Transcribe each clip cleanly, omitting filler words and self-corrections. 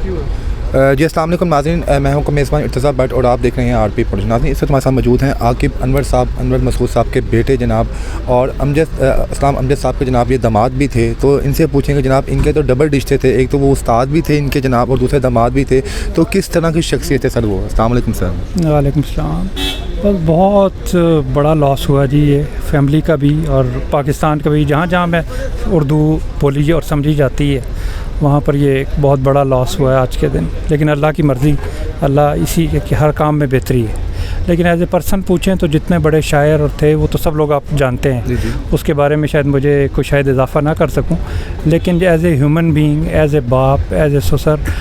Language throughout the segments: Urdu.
جی السلام علیکم ناظرین، میں ہوں میزبان ارتضیٰ بٹ اور آپ دیکھ رہے ہیں آر پی پروڈکشن۔ ناظرین اس وقت ہمارے ساتھ موجود ہیں عاقب انور صاحب، انور مسعود صاحب کے بیٹے جناب، اور اسلام امجد صاحب کے جناب یہ داماد بھی تھے۔ تو ان سے پوچھیں گے جناب ان کے تو ڈبل رشتے تھے، ایک تو وہ استاد بھی تھے ان کے جناب اور دوسرے داماد بھی تھے، تو کس طرح کی شخصیت ہے سر وہ؟ السلام علیکم سر۔ وعلیکم السلام۔ بس بہت بڑا لاس ہوا جی، یہ فیملی کا بھی اور پاکستان کا بھی، جہاں جہاں میں اردو بولی اور سمجھی جاتی ہے وہاں پر یہ ایک بہت بڑا لاس ہوا ہے آج کے دن۔ لیکن اللہ کی مرضی، اللہ اسی کے ہر کام میں بہتری ہے۔ لیکن ایز اے پرسن پوچھیں تو جتنے بڑے شاعر اور تھے وہ تو سب لوگ آپ جانتے ہیں، اس کے بارے میں شاید مجھے کوئی شاید اضافہ نہ کر سکوں، لیکن as a human being, as a باپ، ایز اے سسر،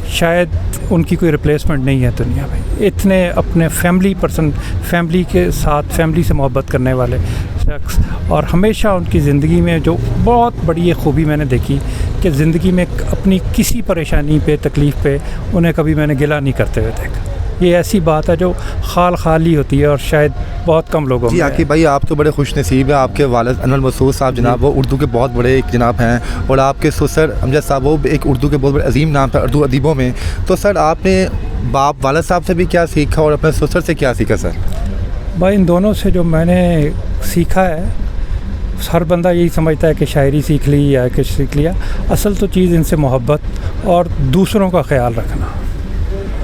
شاید ان کی کوئی ریپلیسمنٹ نہیں ہے دنیا میں۔ اتنے اپنے فیملی کے ساتھ، فیملی سے محبت کرنے والے شخص، اور ہمیشہ ان کی زندگی میں جو بہت بڑی یہ خوبی میں نے دیکھی کہ زندگی میں اپنی کسی پریشانی پہ، تکلیف پہ انہیں کبھی میں نے گلہ نہیں کرتے ہوئے دیکھا۔ یہ ایسی بات ہے جو خالی ہوتی ہے اور شاید بہت کم لوگوں میں۔ جی عاقب بھائی، آپ تو بڑے خوش نصیب ہیں، آپ کے والد انور مسعود صاحب جناب وہ اردو کے بہت بڑے ایک جناب ہیں، اور آپ کے سسر امجد صاحب وہ ایک اردو کے بہت بڑے عظیم نام تھا اردو ادیبوں میں۔ تو سر آپ نے والد صاحب سے بھی کیا سیکھا اور اپنے سسر سے کیا سیکھا سر؟ بھائی ان دونوں سے جو میں نے سیکھا ہے، ہر بندہ یہی سمجھتا ہے کہ شاعری سیکھ لی یا کچھ سیکھ لیا، اصل تو چیز ان سے محبت اور دوسروں کا خیال رکھنا،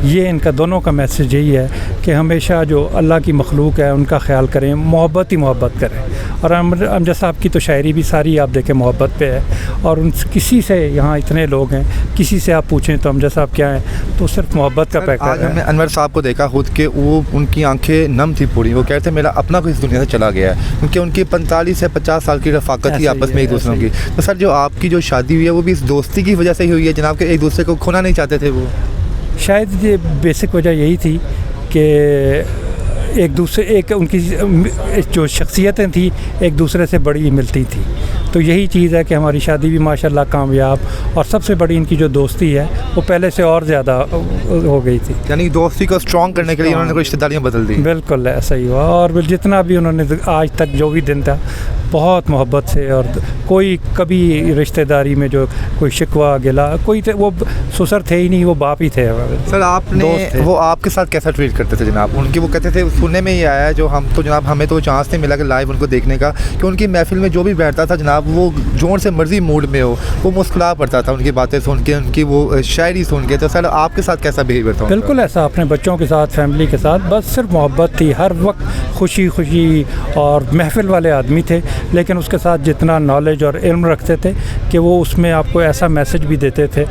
یہ ان کا دونوں کا میسیج یہی ہے کہ ہمیشہ جو اللہ کی مخلوق ہے ان کا خیال کریں، محبت ہی محبت کریں۔ اور امجد صاحب کی تو شاعری بھی ساری آپ دیکھیں محبت پہ ہے، اور ان کسی سے، یہاں اتنے لوگ ہیں، کسی سے آپ پوچھیں تو امجد صاحب کیا ہیں تو صرف محبت کا پیغام ہے۔ آج ہم نے انور صاحب کو دیکھا خود کہ وہ ان کی آنکھیں نم تھی پوری، وہ کہتے ہیں میرا اپنا کوئی اس دنیا سے چلا گیا ہے، کیونکہ ان کی 45 سے 50 سال کی رفاقت تھی آپس میں ایک دوسروں کی۔ تو سر جو آپ کی جو شادی ہوئی ہے وہ بھی اس دوستی کی وجہ سے ہی ہوئی ہے جناب، کہ ایک دوسرے کو کھونا نہیں چاہتے تھے وہ؟ شاید یہ بیسک وجہ یہی تھی کہ ایک ان کی جو شخصیتیں تھیں ایک دوسرے سے بڑی ملتی تھی، تو یہی چیز ہے کہ ہماری شادی بھی ماشاءاللہ کامیاب، اور سب سے بڑی ان کی جو دوستی ہے وہ پہلے سے اور زیادہ ہو گئی تھی۔ یعنی دوستی کو اسٹرانگ کرنے کے لیے انہوں نے رشتہ داریاں بدل دی۔ بالکل ایسا ہی ہوا، اور جتنا بھی انہوں نے آج تک جو بھی دن تھا بہت محبت سے، اور کوئی کبھی رشتہ داری میں جو کوئی شکوہ گلا کوئی وہ سسر تھے ہی نہیں، وہ باپ ہی تھے۔ سر آپ نے وہ آپ کے ساتھ کیسا ٹریٹ کرتے تھے جناب؟ ان کی وہ کہتے تھے، سننے میں یہ آیا ہے جو ہم تو جناب ہمیں تو چانس نہیں ملا کہ لائیو ان کو دیکھنے کا، کہ ان کی محفل میں جو بھی بیٹھتا تھا جناب وہ جون سے مرضی موڈ میں ہو وہ مسکرا پڑتا تھا ان کی باتیں سن کے، ان کی وہ شاعری سن کے۔ تو سر آپ کے ساتھ کیسا بیہیویئر تھا؟ بالکل ایسا، اپنے بچوں کے ساتھ، فیملی کے ساتھ بس صرف محبت تھی، ہر وقت خوشی اور محفل والے آدمی تھے، لیکن اس کے ساتھ جتنا نالج اور علم رکھتے تھے کہ وہ اس میں آپ کو ایسا میسج بھی دیتے تھے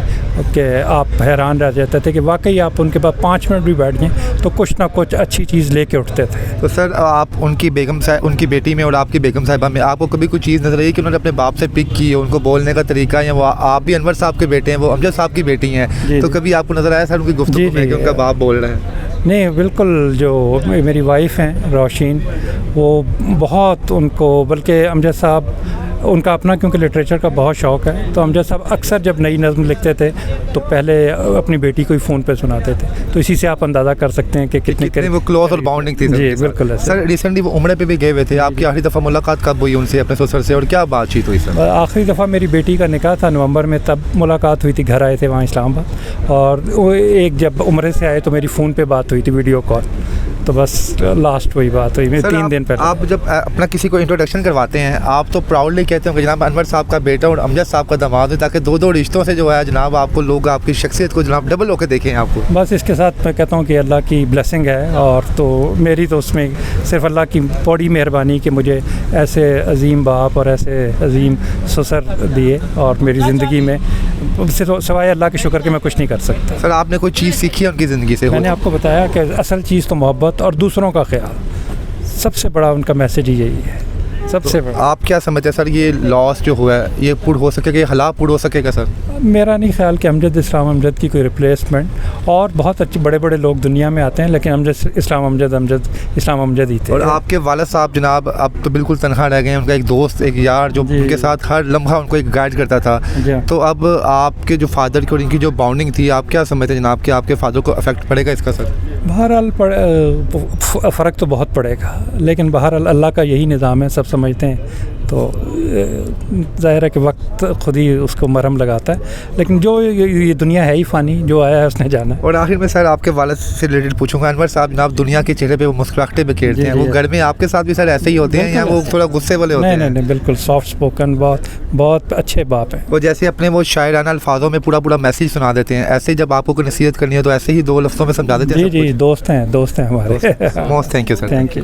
کہ آپ حیران رہ جاتے تھے کہ واقعی آپ ان کے بعد 5 منٹ بھی بیٹھ جائیں تو کچھ نہ کچھ اچھی چیز لے کے اٹھتے تھے۔ تو سر آپ ان کی بیگم صاحب، ان کی بیٹی میں اور آپ کی بیگم صاحبہ میں آپ کو کبھی کوئی چیز نظر آئی کہ انہوں نے اپنے باپ سے پک کی، ان کو بولنے کا طریقہ، یا وہ آپ بھی انور صاحب کے بیٹے ہیں، وہ امجد صاحب کی بیٹی ہیں، تو کبھی آپ کو نظر آیا سر ان کی گفتگو میں کہ ان کا باپ بول رہے ہیں؟ نہیں بالکل، جو میری وائف ہیں روشین، وہ بہت ان کو، بلکہ امجد صاحب ان کا اپنا کیونکہ لٹریچر کا بہت شوق ہے، تو امجد صاحب اکثر جب نئی نظم لکھتے تھے تو پہلے اپنی بیٹی کو ہی فون پہ سناتے تھے، تو اسی سے آپ اندازہ کر سکتے ہیں کہ کتنی وہ کلوز اور باؤنڈنگ تھی۔ جی بالکل۔ سر ریسنٹلی وہ عمرے پہ بھی گئے ہوئے تھے، آپ کی آخری دفعہ ملاقات کب ہوئی ان سے، اپنے سسر سے، اور کیا بات چیت ہوئی سر؟ آخری دفعہ میری بیٹی کا نکاح تھا نومبر میں، تب ملاقات ہوئی تھی، گھر آئے تھے وہاں اسلام آباد، اور وہ ایک جب عمرے سے آئے تو میری فون پہ بات ہوئی تھی، ویڈیو کال، تو بس لاسٹ وہی بات ہوئی 3 دن پہلے۔ آپ جب اپنا کسی کو انٹروڈکشن کرواتے ہیں آپ تو پراؤڈلی کہتے ہیں کہ جناب انور صاحب کا بیٹا اور امجد صاحب کا داماد ہے، تاکہ دو رشتوں سے جو ہے جناب آپ کو لوگ آپ کی شخصیت کو جناب ڈبل ہو کے دیکھیں آپ کو۔ بس اس کے ساتھ میں کہتا ہوں کہ اللہ کی بلیسنگ ہے، اور تو میری تو اس میں صرف اللہ کی بڑی مہربانی کہ مجھے ایسے عظیم باپ اور ایسے عظیم سسر دیے، اور میری زندگی میں سوائے اللہ کے شکر کے میں کچھ نہیں کر سکتا۔ سر آپ نے کوئی چیز سیکھی ہے ان کی زندگی سے؟ میں نے آپ کو بتایا کہ اصل چیز تو محبت اور دوسروں کا خیال، سب سے بڑا ان کا میسیج ہی یہی ہے، سب سے بڑا۔ آپ کیا سمجھتے ہیں سر یہ لاس جو ہوا ہے یہ پور ہو سکے گا، یہ ہلاک پور ہو سکے گا سر؟ میرا نہیں خیال کہ اسلام امجد کی کوئی ریپلیسمنٹ، اور بہت اچھے بڑے بڑے لوگ دنیا میں آتے ہیں، لیکن اسلام امجد ہی تھے۔ اور آپ کے والد صاحب جناب اب تو بالکل تنہا رہ گئے ہیں، ان کا ایک دوست، ایک یار جو ان کے ساتھ ہر لمحہ ان کو ایک گائیڈ کرتا تھا، تو اب آپ کے جو فادر کی اور ان کی جو باؤنڈنگ تھی، آپ کیا سمجھتے ہیں جناب کہ آپ کے فادر کو افیکٹ پڑے گا اس کا سر؟ بہرحال فرق تو بہت پڑے گا، لیکن بہرحال اللہ کا یہی نظام ہے، سب سمجھتے ہیں تو ظاہر ہے کہ وقت خود ہی اس کو مرہم لگاتا ہے، لیکن جو یہ دنیا ہے ہی فانی، جو آیا ہے اس نے جانا ہے۔ اور آخر میں سر آپ کے والد سے ریلیٹڈ پوچھوں گا، انور صاحب جناب دنیا کے چہرے پہ وہ مسکراہٹیں بکھیرتے ہیں، جی، وہ جی۔ گھر میں آپ کے ساتھ بھی سر ایسے ہی ہوتے ہیں یا وہ تھوڑا غصے والے ہوتے ہیں؟ نہیں، بالکل سافٹ اسپوکن، بہت اچھے باپ ہیں۔ وہ جیسے اپنے وہ شاعرانہ الفاظوں میں پورا میسیج سنا دیتے ہیں، ایسے جب آپ کو کوئی نصیحت کرنی ہے تو ایسے ہی 2 لفظوں میں سمجھا دیتے ہیں؟ جی، دوست ہیں ہمارے۔ Most thank you sir. Thank you.